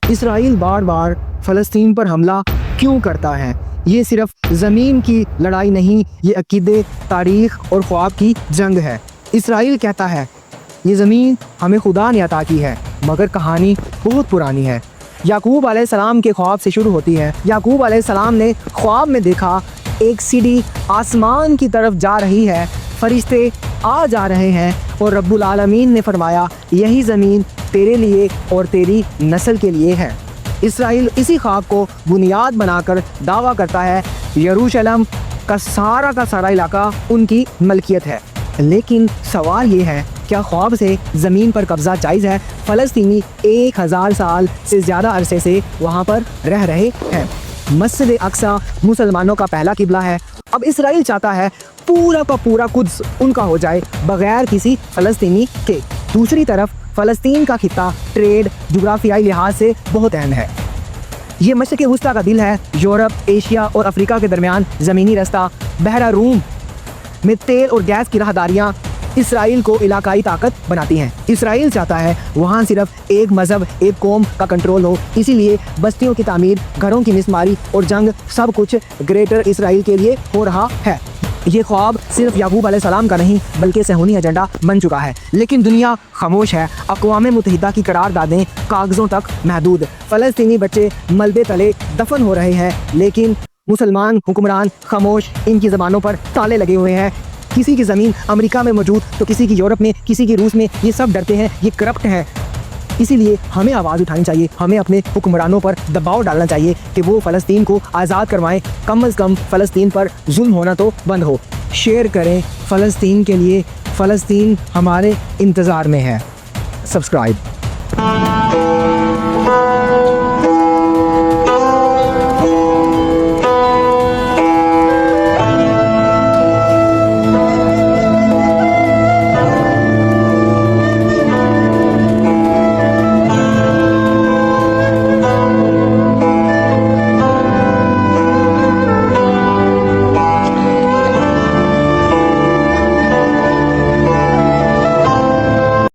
اسرائیل بار بار فلسطین پر حملہ کیوں کرتا ہے؟ یہ صرف زمین کی لڑائی نہیں، یہ عقیدے، تاریخ اور خواب کی جنگ ہے۔ اسرائیل کہتا ہے یہ زمین ہمیں خدا نے عطا کی ہے، مگر کہانی بہت پرانی ہے۔ یعقوب علیہ السلام کے خواب سے شروع ہوتی ہے۔ یعقوب علیہ السلام نے خواب میں دیکھا ایک سیڑھی آسمان کی طرف جا رہی ہے، فرشتے آ جا رہے ہیں اور رب العالمین نے فرمایا یہی زمین تیرے لیے اور تیری نسل کے لیے ہے۔ اسرائیل اسی خواب کو بنیاد بنا کر دعویٰ کرتا ہے یروشلم کا سارا علاقہ ان کی ملکیت ہے۔ لیکن سوال یہ ہے، کیا خواب سے زمین پر قبضہ جائز ہے؟ فلسطینی 1000 سال سے زیادہ عرصے سے وہاں پر رہ رہے ہیں۔ مسجد اقصی مسلمانوں کا پہلا قبلہ ہے۔ اب اسرائیل چاہتا ہے پورا کا پورا قدس ان کا ہو جائے بغیر کسی فلسطینی کے۔ دوسری طرف فلسطین کا خطہ ٹریڈ، جغرافیائی لحاظ سے بہت اہم ہے۔ یہ مشرق وسطیٰ کا دل ہے۔ یورپ، ایشیا اور افریقہ کے درمیان زمینی رستہ، بحیرہ روم میں تیل اور گیس کی راہداریاں اسرائیل کو علاقائی طاقت بناتی ہیں۔ اسرائیل چاہتا ہے وہاں صرف ایک مذہب، ایک قوم کا کنٹرول ہو، اسی لیے بستیوں کی تعمیر، گھروں کی مسماری اور جنگ سب کچھ گریٹر اسرائیل کے لیے ہو رہا ہے۔ یہ خواب صرف یعقوب علیہ السلام کا نہیں بلکہ صہیونی ایجنڈا بن چکا ہے، لیکن دنیا خاموش ہے۔ اقوام متحدہ کی قراردادیں کاغذوں تک محدود، فلسطینی بچے ملبے تلے دفن ہو رہے ہیں، لیکن مسلمان حکمران خاموش، ان کی زبانوں پر تالے لگے ہوئے ہیں۔ کسی کی زمین امریکہ میں موجود تو کسی کی یورپ میں، کسی کی روس میں، یہ سب ڈرتے ہیں، یہ کرپٹ ہے۔ اسی لیے ہمیں آواز اٹھانی چاہیے، ہمیں اپنے حکمرانوں پر دباؤ ڈالنا چاہیے کہ وہ فلسطین کو آزاد کروائیں، کم از کم فلسطین پر ظلم ہونا تو بند ہو۔ شیئر کریں فلسطین کے لیے، فلسطین ہمارے انتظار میں ہے۔ سبسکرائب۔